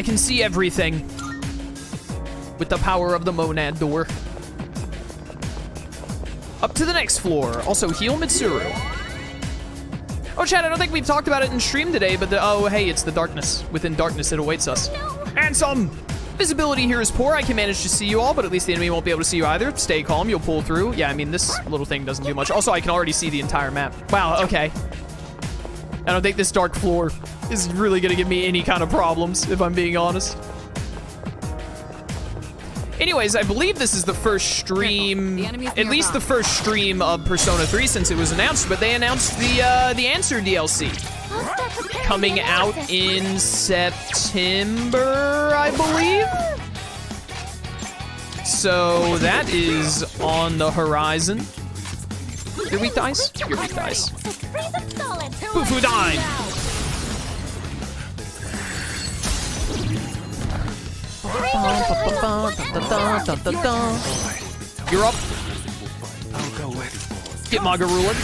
I can see everything with the power of the monad door. Up to the next floor. Also, heal Mitsuru. Oh, Chad, I don't think we've talked about it in stream today, but oh, hey, it's the darkness. Within darkness, it awaits us. And some! Visibility here is poor. I can manage to see you all, but at least the enemy won't be able to see you either. Stay calm, you'll pull through. Yeah, I mean, this little thing doesn't do much. Also, I can already see the entire map. Wow, okay. I don't think this dark floor is really gonna give me any kind of problems, if I'm being honest. Anyways, I believe this is the first stream, at least the first stream of Persona 3 since it was announced, but they announced the Answer DLC. Coming out in September, I believe. So that is on the horizon. Your weak dice? Your weak dice. Fufu Dine! You're up. Get Magarula.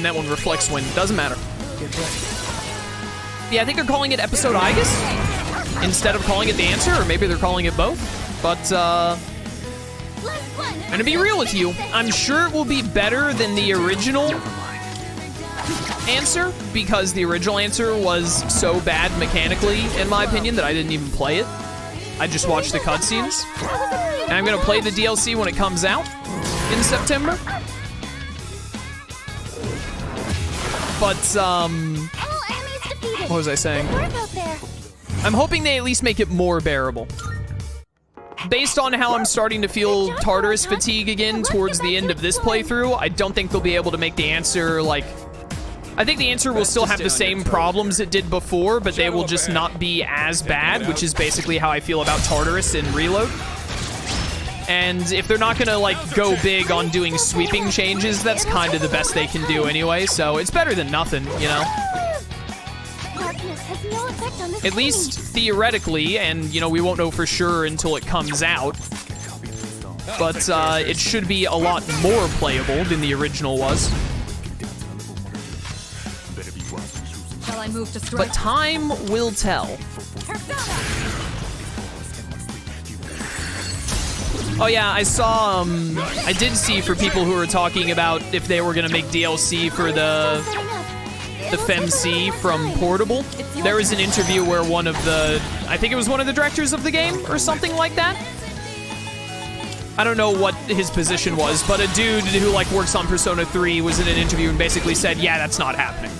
That one reflects wind. Doesn't matter. Yeah, I think they're calling it Episode Igus instead of calling it The Answer, or maybe they're calling it both. But, I'm gonna be real with you. I'm sure it will be better than the original Answer, because the original Answer was so bad mechanically, in my opinion, that I didn't even play it. I just watched the cutscenes. And I'm gonna play the DLC when it comes out in September. But, what was I saying? I'm hoping they at least make it more bearable. Based on how I'm starting to feel Tartarus fatigue again towards the end of this playthrough, I don't think they'll be able to make the Answer, like... I think the Answer will still have the same problems it did before, but they will just not be as bad, which is basically how I feel about Tartarus in Reload. And if they're not gonna, like, go big on doing sweeping changes, that's kind of the best they can do anyway, so it's better than nothing, you know? At least theoretically, and, you know, we won't know for sure until it comes out, but it should be a lot more playable than the original was. But time will tell. Oh yeah, I saw, I did see for people who were talking about if they were gonna make DLC for the FemC from Portable. There was an interview where one of the, I think it was one of the directors of the game or something like that. I don't know what his position was, but a dude who like works on Persona 3 was in an interview and basically said, yeah, that's not happening.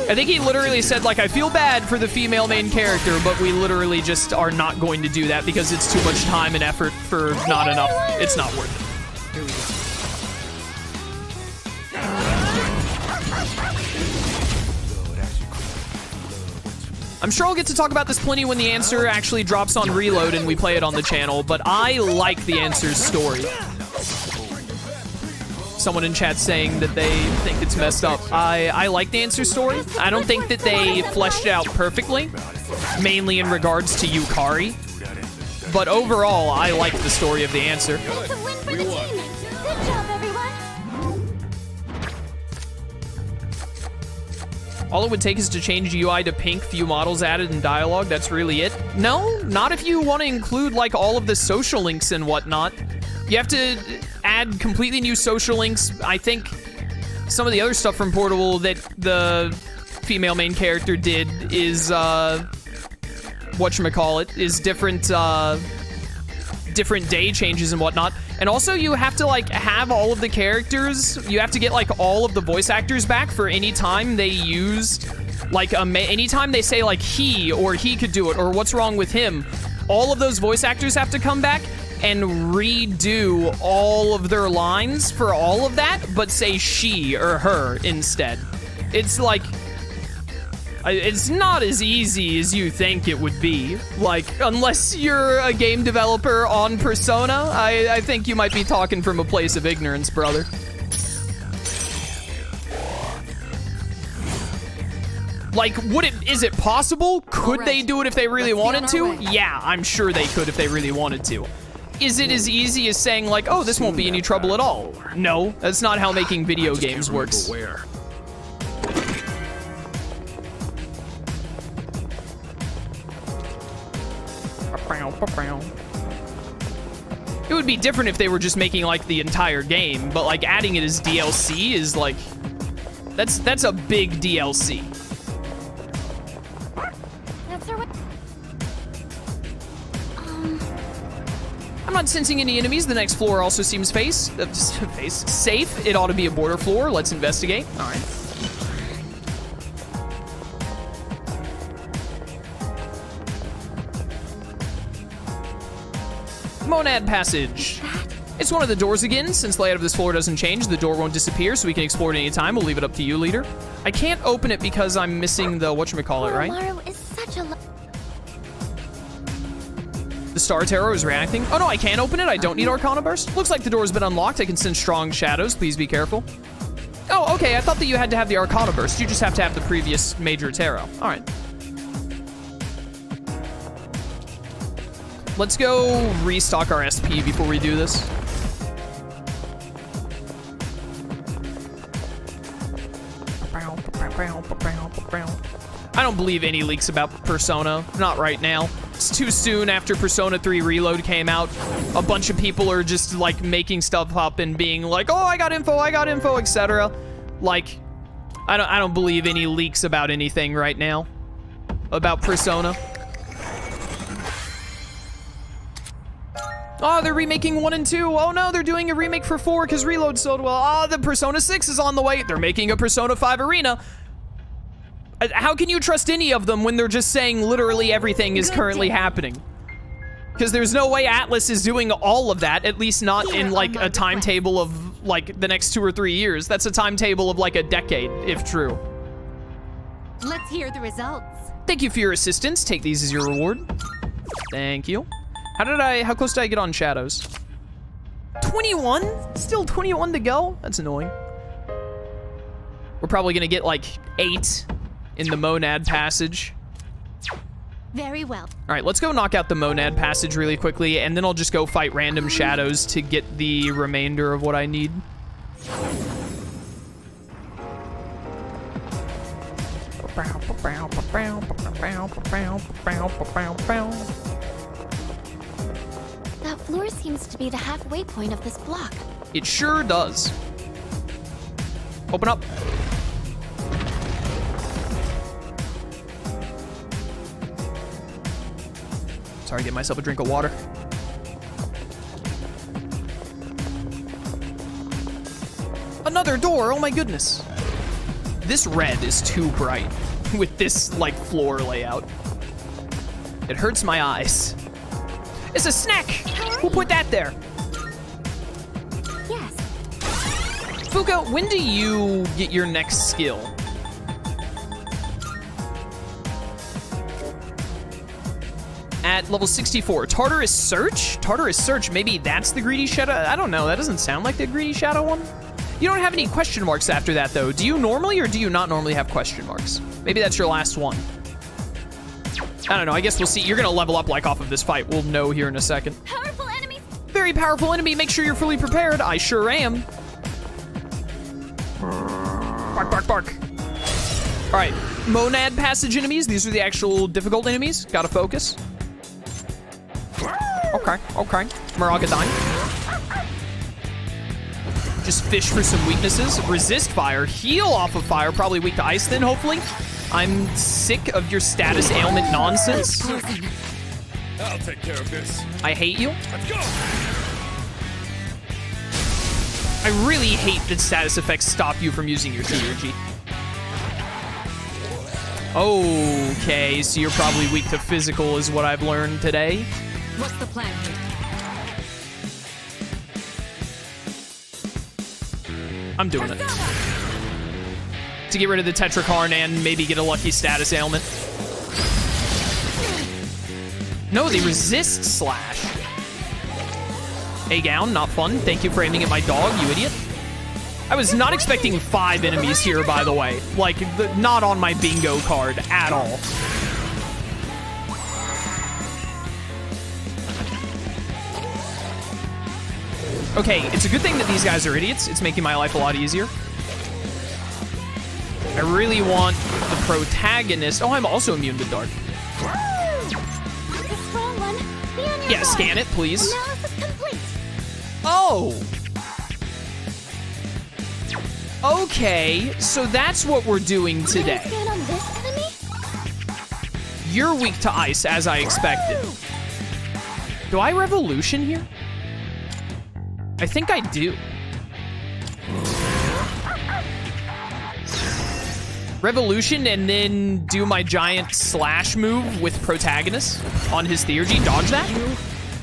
I think he literally said, like, I feel bad for the female main character, but we literally just are not going to do that because it's too much time and effort for not enough. It's not worth it. Here we go. I'm sure I'll get to talk about this plenty when the Answer actually drops on Reload and we play it on the channel, but I like the Answer's story. Someone in chat saying that they think it's messed up. I like the Answer story. I don't think that they fleshed it out perfectly, mainly in regards to Yukari. But overall, I like the story of the Answer. It's a win for the team. Good job, everyone. All it would take is to change the UI to pink, few models added, and dialogue. That's really it. No, not if you want to include like all of the social links and whatnot. You have to add completely new social links. I think some of the other stuff from Portable that the female main character did is, whatchamacallit, is different day changes and whatnot. And also you have to like have all of the characters, you have to get like all of the voice actors back for any time they used, like anytime they say like he or he could do it or what's wrong with him, all of those voice actors have to come back and redo all of their lines for all of that, but say she or her instead. It's like, it's not as easy as you think it would be. Like, unless you're a game developer on Persona, I think you might be talking from a place of ignorance, brother. Like, is it possible? Could they do it if they really wanted to? Yeah, I'm sure they could if they really wanted to. Is it as easy as saying, like, oh, this won't be any trouble at all? No, that's not how making video games works. It would be different if they were just making like the entire game, but like adding it as DLC is like that's a big DLC. That's our way. I'm not sensing any enemies. The next floor also seems safe. It ought to be a border floor. Let's investigate. All right. Monad Passage. It's one of the doors again. Since the layout of this floor doesn't change, the door won't disappear, so we can explore it any time. We'll leave it up to you, leader. I can't open it because I'm missing the whatchamacallit, right? Maru is such a The Star Terror is reacting. Oh no, I can't open it. I don't need Arcana Burst. Looks like the door's been unlocked. I can sense strong shadows. Please be careful. Oh, okay. I thought that you had to have the Arcana Burst. You just have to have the previous Major Tarot. All right. Let's go restock our SP before we do this. I don't believe any leaks about Persona. Not right now. It's too soon after Persona 3 Reload came out. A bunch of people are just like making stuff up and being like, oh, I got info, etc. Like, I don't believe any leaks about anything right now about Persona. Oh, they're remaking 1 and 2. Oh no, they're doing a remake for 4 because Reload sold well. Oh, the Persona 6 is on the way. They're making a Persona 5 Arena. How can you trust any of them when they're just saying literally everything is currently happening? Because there's no way Atlus is doing all of that, at least not in like a timetable of like the next 2 or 3 years. That's a timetable of like a decade, if true. Let's hear the results. Thank you for your assistance. Take these as your reward. Thank you. How close did I get on shadows? 21? Still 21 to go? That's annoying. We're probably gonna get like 8 in the Monad Passage. Very well. All right, let's go knock out the Monad Passage really quickly, and then I'll just go fight random shadows to get the remainder of what I need. That floor seems to be the halfway point of this block. It sure does. Open up. Sorry, get myself a drink of water. Another door, oh my goodness. This red is too bright with this, like, floor layout. It hurts my eyes. It's a snack! Who put that there? Yes. Fuka, when do you get your next skill? At level 64. Tartarus Search? Tartarus Search, maybe that's the Greedy Shadow? I don't know, that doesn't sound like the Greedy Shadow one. You don't have any question marks after that, though. Do you normally, or do you not normally have question marks? Maybe that's your last one. I don't know, I guess we'll see. You're gonna level up, like, off of this fight. We'll know here in a second. Powerful enemies. Very powerful enemy. Make sure you're fully prepared. I sure am. Bark, bark, bark. All right, Monad Passage enemies. These are the actual difficult enemies. Gotta focus. Okay, okay. Maragadine. Just fish for some weaknesses. Resist fire. Heal off of fire. Probably weak to ice then, hopefully. I'm sick of your status ailment nonsense. I'll take care of this. I hate you. Let's go. I really hate that status effects stop you from using your theurgy. Okay, so you're probably weak to physical is what I've learned today. What's the plan here? I'm doing it. To get rid of the Tetrakarn and maybe get a lucky status ailment. No, they resist slash. A-gown, not fun. Thank you for aiming at my dog, you idiot. I was not expecting 5 enemies here, by the way. Like, not on my bingo card at all. Okay, it's a good thing that these guys are idiots. It's making my life a lot easier. I really want the protagonist. Oh, I'm also immune to dark. The strong one. The Yeah, scan it, please. Analysis complete. Oh. Okay, so that's what we're doing Can I today. scan on this enemy? You're weak to ice, as I expected. Do I revolution here? I think I do. Revolution and then do my giant slash move with protagonist on his Theurgy. Dodge that.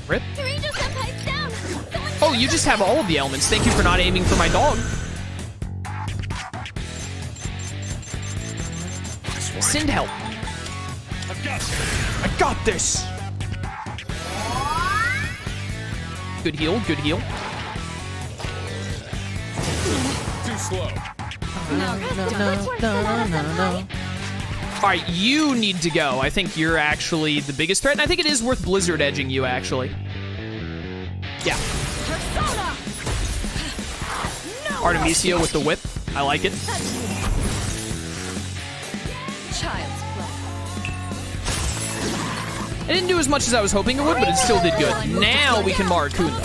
Rip. Kirito Senpai's down. Oh, you just have all of the elements. Thank you for not aiming for my dog. Send help. I've got this. I got this. Good heal, good heal. Too slow. All right, you need to go. I think you're actually the biggest threat, and I think it is worth blizzard edging you, actually. Yeah. Artemisia with the whip. I like it. Child's play. I didn't do as much as I was hoping it would, but it still did good. Now we can Maracunda.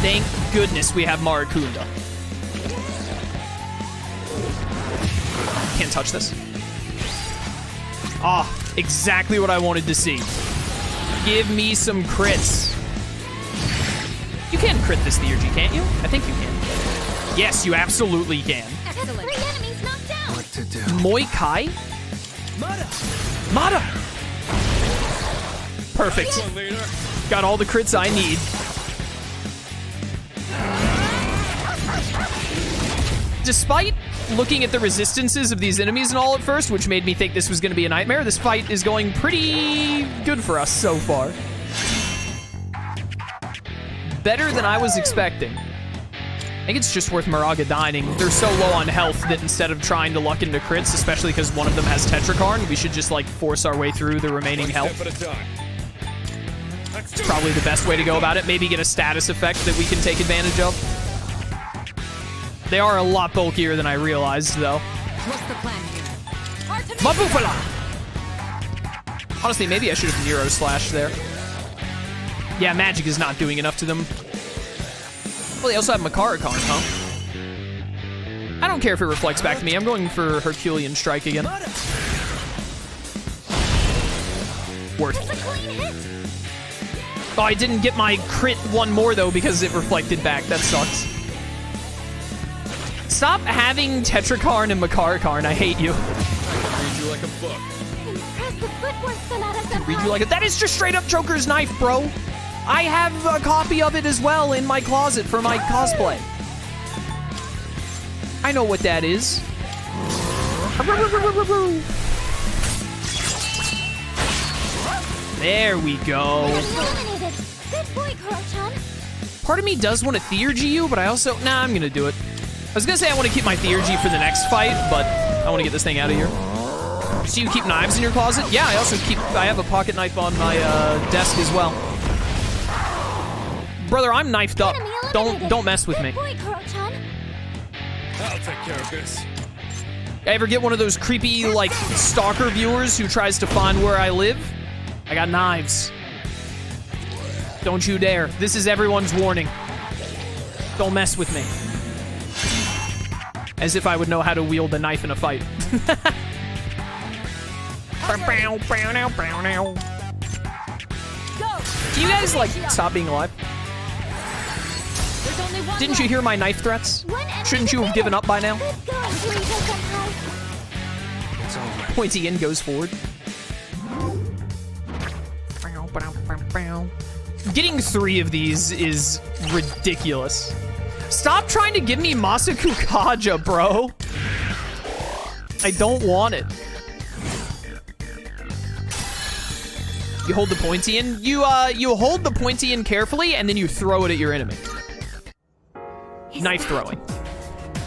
Thank goodness we have Maracunda. Can't touch this. Ah, exactly what I wanted to see. Give me some crits. You can crit this Theurgy, can't you? I think you can. Yes, you absolutely can. Excellent. 3 enemies knocked down. What to do? Moi Kai? Mata! Perfect. One leader. Got all the crits I need. Despite looking at the resistances of these enemies and all at first, which made me think this was going to be a nightmare, this fight is going pretty good for us so far. Better than I was expecting. I think it's just worth Moraga dining. They're so low on health that instead of trying to luck into crits, especially because one of them has Tetrakarn, we should just like force our way through the remaining health. Step at a time. Let's do It's probably the best way to go about it. Maybe get a status effect that we can take advantage of. They are a lot bulkier than I realized, though. What's the plan here? Mabufala! Honestly, maybe I should have Neuro Slash there. Yeah, magic is not doing enough to them. Well, they also have Makarakan, huh? I don't care if it reflects back to me. I'm going for Herculean Strike again. Worth. That's a clean hit. Oh, I didn't get my crit one more, though, because it reflected back. That sucks. Stop having Tetrakarn and Makarakarn. I hate you. read you like a book. Impressive footwork, Sonata-senpai. Read you like it. That is just straight up Joker's knife, bro. I have a copy of it as well in my closet for my cosplay. I know what that is. There we go. Eliminated. Good boy, Kuro-chan. Part of me does want to Theurgy you, but I also... Nah, I'm going to do it. I was going to say I want to keep my Theurgy for the next fight, but I want to get this thing out of here. So you keep knives in your closet? Yeah, I also keep... I have a pocket knife on my desk as well. Brother, I'm knifed up. Enemy eliminated. Don't mess with Good me. boy, Kuro-chan. I'll take care of this. I ever get one of those creepy, like, stalker viewers who tries to find where I live? I got knives. Don't you dare. This is everyone's warning. Don't mess with me. As if I would know how to wield a knife in a fight. Can you guys, like, stop being alive? There's only one Didn't you hear my knife threats? One enemy Shouldn't you have given up by now? Good going, Kirito-senpai. It's over. Pointy in goes forward. Getting 3 of these is ridiculous. Stop trying to give me Masaku Kaja, bro. I don't want it. You hold the pointy in. You hold the pointy in carefully, and then you throw it at your enemy. Knife throwing.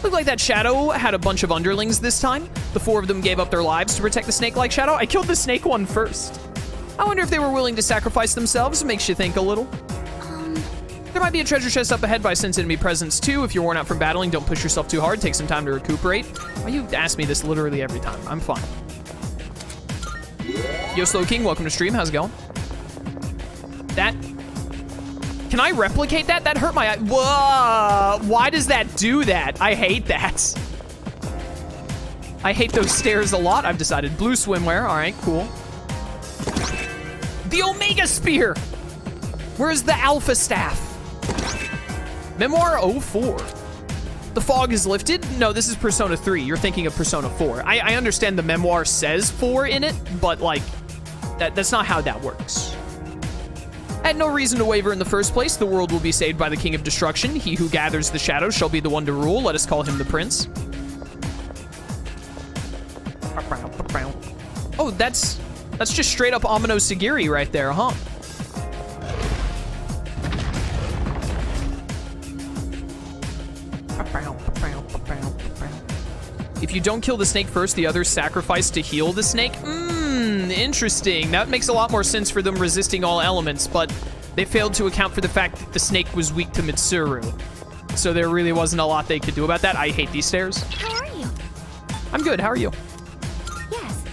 Looked like that Shadow had a bunch of underlings this time. The 4 of them gave up their lives to protect the snake-like Shadow. I killed the snake one first. I wonder if they were willing to sacrifice themselves. Makes you think a little. There might be a treasure chest up ahead by sense enemy presence too. If you're worn out from battling, don't push yourself too hard. Take some time to recuperate. Why you ask me this literally every time? I'm fine. Yo, Slow King, welcome to stream. How's it going? That... Can I replicate that? That hurt my eye. Whoa! Why does that do that? I hate that. I hate those stairs a lot, I've decided. Blue swimwear. All right, cool. The Omega Spear! Where's the Alpha Staff? Memoir 04. The fog is lifted? No, this is Persona 3. You're thinking of Persona 4. I understand the memoir says 4 in it, but, like, that's not how that works. Had no reason to waver in the first place. The world will be saved by the King of Destruction. He who gathers the shadows shall be the one to rule. Let us call him the Prince. Oh, that's just straight up Amino Sagiri right there, huh? If you don't kill the snake first, the others sacrifice to heal the snake? Interesting. That makes a lot more sense for them resisting all elements, but they failed to account for the fact that the snake was weak to Mitsuru. So there really wasn't a lot they could do about that. I hate these stairs. How are you? I'm good. How are you? Yes.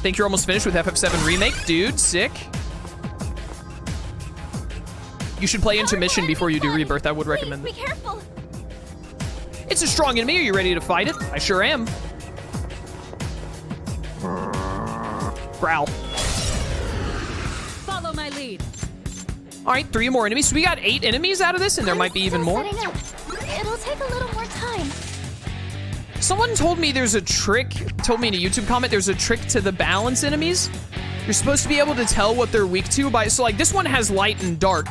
Think you're almost finished with FF7 Remake? Dude, sick. You should play Intermission before you do Rebirth. I would recommend Be it. careful. It's a strong enemy. Are you ready to fight it? I sure am. Growl. Follow my lead. All right, 3 more enemies. So we got 8 enemies out of this, and there might be even more. Setting up. It'll take a little more time. Someone told me there's a trick, told me in a YouTube comment, there's a trick to the balance enemies. You're supposed to be able to tell what they're weak to by, so like this one has light and dark.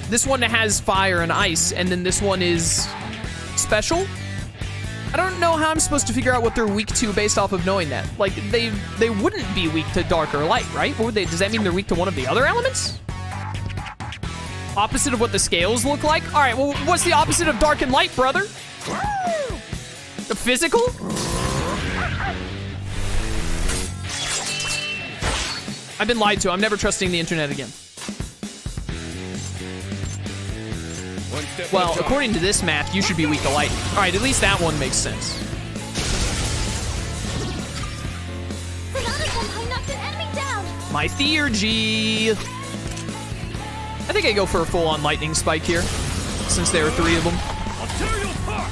This one has fire and ice, and then this one is special. I don't know how I'm supposed to figure out what they're weak to based off of knowing that. Like, they wouldn't be weak to dark or light, right? Or would they, does that mean they're weak to one of the other elements? Opposite of what the scales look like? All right, well, what's the opposite of dark and light, brother? The physical? I've been lied to. I'm never trusting the internet again. Well, according to this math, you should be weak to light. All right, at least that one makes sense. My theurgy. I think I go for a full-on lightning spike here, since there are 3 of them. I'll tear you apart.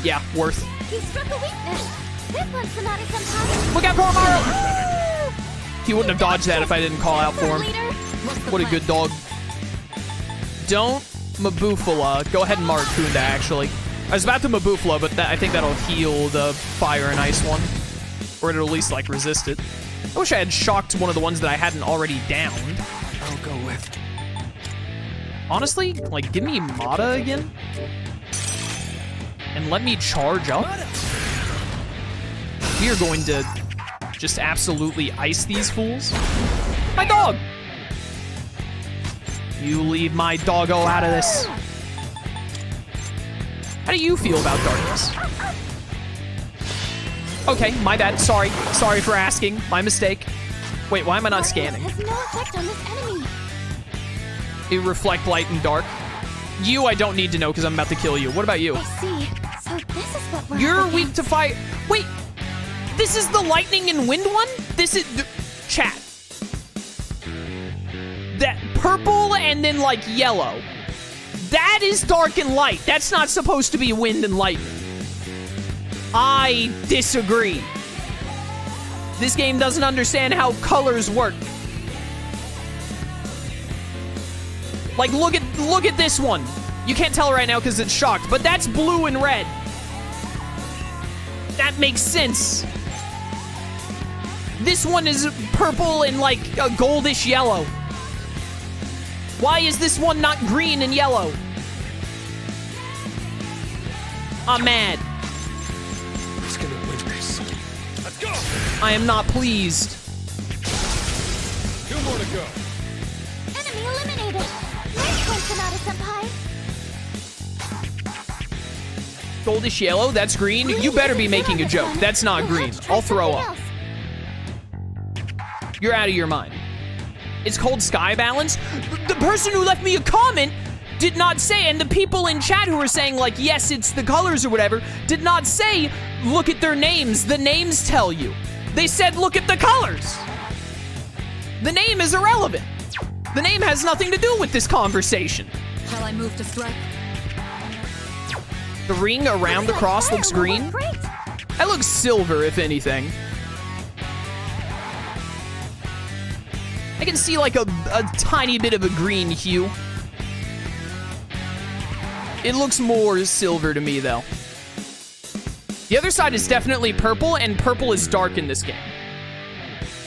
Yeah, worth. He struck a weakness. This one's Sonata Senpai. Look out for Amaro! He wouldn't have dodged that if I didn't call out for him. What a good dog. Don't Mabufala. Go ahead and mark Kunda, actually. I was about to Mabufala, but I think that'll heal the fire and ice one. Or it'll at least, like, resist it. I wish I had shocked one of the ones that I hadn't already downed. I'll go with. Honestly, like, give me Mata again. And let me charge up. We are going to just absolutely ice these fools. My dog! You leave my doggo out of this. How do you feel about darkness? Okay, my bad. Sorry. Sorry for asking. My mistake. Wait, why am I not scanning? Has no effect on this enemy. It reflect light and dark. You, I don't need to know because I'm about to kill you. What about you? I see. So this is what we're You're up weak against. to fire. Wait, this is the lightning and wind one? This is chat. That purple and then like yellow. That is dark and light. That's not supposed to be wind and lightning. I disagree. This game doesn't understand how colors work. Like, look at this one. You can't tell right now because it's shocked, but that's blue and red. That makes sense. This one is purple and like a goldish yellow. Why is this one not green and yellow? I'm mad. He's gonna win this. Let's go. I am not pleased. 2 more to go. Enemy eliminated. Nice one, Sonata Senpai. Goldish yellow, that's green. You better be making a joke. That's not green. I'll throw up. You're out of your mind. It's called Sky Balance. The person who left me a comment did not say, and the people in chat who were saying like, yes, it's the colors or whatever, did not say, look at their names. The names tell you. They said, look at the colors. The name is irrelevant. The name has nothing to do with this conversation. Shall I move to strike? The ring around the cross looks green. Great. That looks silver, if anything. I can see like a tiny bit of a green hue. It looks more silver to me, though. The other side is definitely purple, and purple is dark in this game.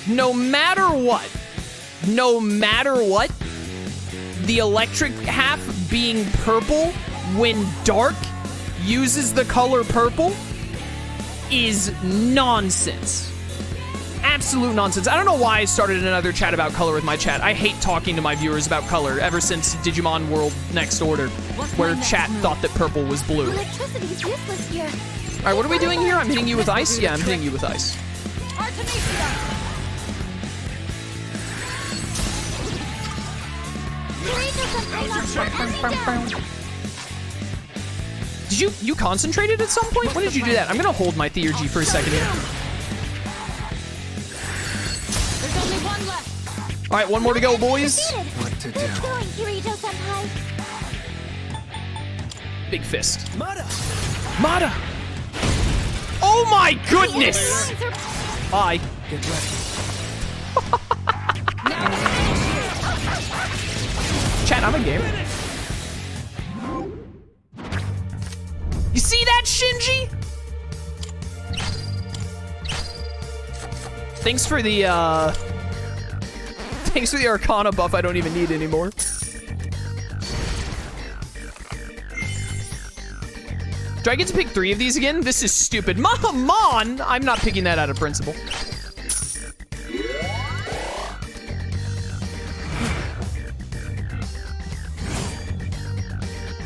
No matter what, the electric half being purple when dark uses the color purple is nonsense. Absolute nonsense. I don't know why I started another chat about color with my chat. I hate talking to my viewers about color ever since Digimon World Next Order, where chat thought that purple was blue. Electricity's useless here. All right, what are we doing here? I'm hitting you with ice? Yeah, I'm hitting you with ice. Did you concentrated at some point? When did you do that? I'm gonna hold my theurgy for a second here. There's only one left. All right, one more to go, boys. What to do? Keep going, Kirito-senpai. Big fist. Mata! Mata! Oh my goodness! Lines are Bye. Get ready. Chat, I'm a gamer. You see that, Shinji? Thanks for the Arcana buff I don't even need anymore. Do I get to pick 3 of these again? This is stupid. Mon! I'm not picking that out of principle.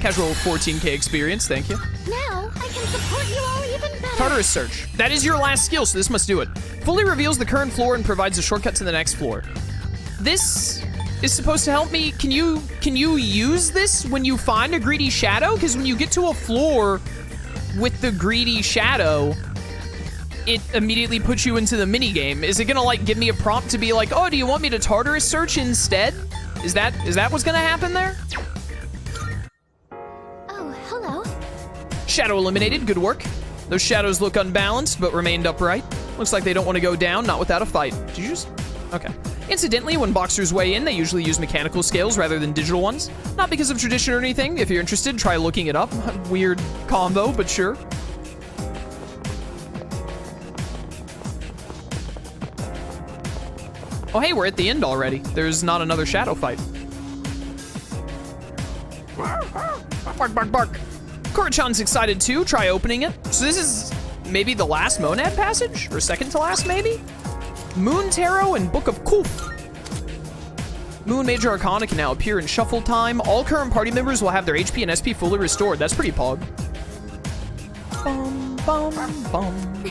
Casual 14k experience, thank you. Now I can support you all even better. Tartarus Search. That is your last skill, so this must do it. Fully reveals the current floor and provides a shortcut to the next floor. This is supposed to help me. Can you use this when you find a greedy shadow? Because when you get to a floor with the greedy shadow, it immediately puts you into the mini game. Is it gonna like give me a prompt to be like, oh, do you want me to Tartarus Search instead? Is that what's gonna happen there? Oh, hello. Shadow eliminated, good work. Those shadows look unbalanced, but remained upright. Looks like they don't want to go down, not without a fight. Did you just? Okay. Incidentally, when boxers weigh in, they usually use mechanical scales rather than digital ones. Not because of tradition or anything. If you're interested, try looking it up. Weird combo, but sure. Oh, hey, we're at the end already. There's not another shadow fight. Bark, bark, bark. Korra-chan's excited too. Try opening it. So this is maybe the last Monad passage? Or second to last, maybe? Moon Tarot and Book of Kuf. Moon Major Arcana can now appear in shuffle time. All current party members will have their HP and SP fully restored. That's pretty pog. Bum, bum, bum.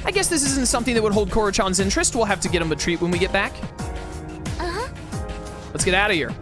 I guess this isn't something that would hold Korra-chan's interest. We'll have to get him a treat when we get back. Uh-huh. Let's get out of here.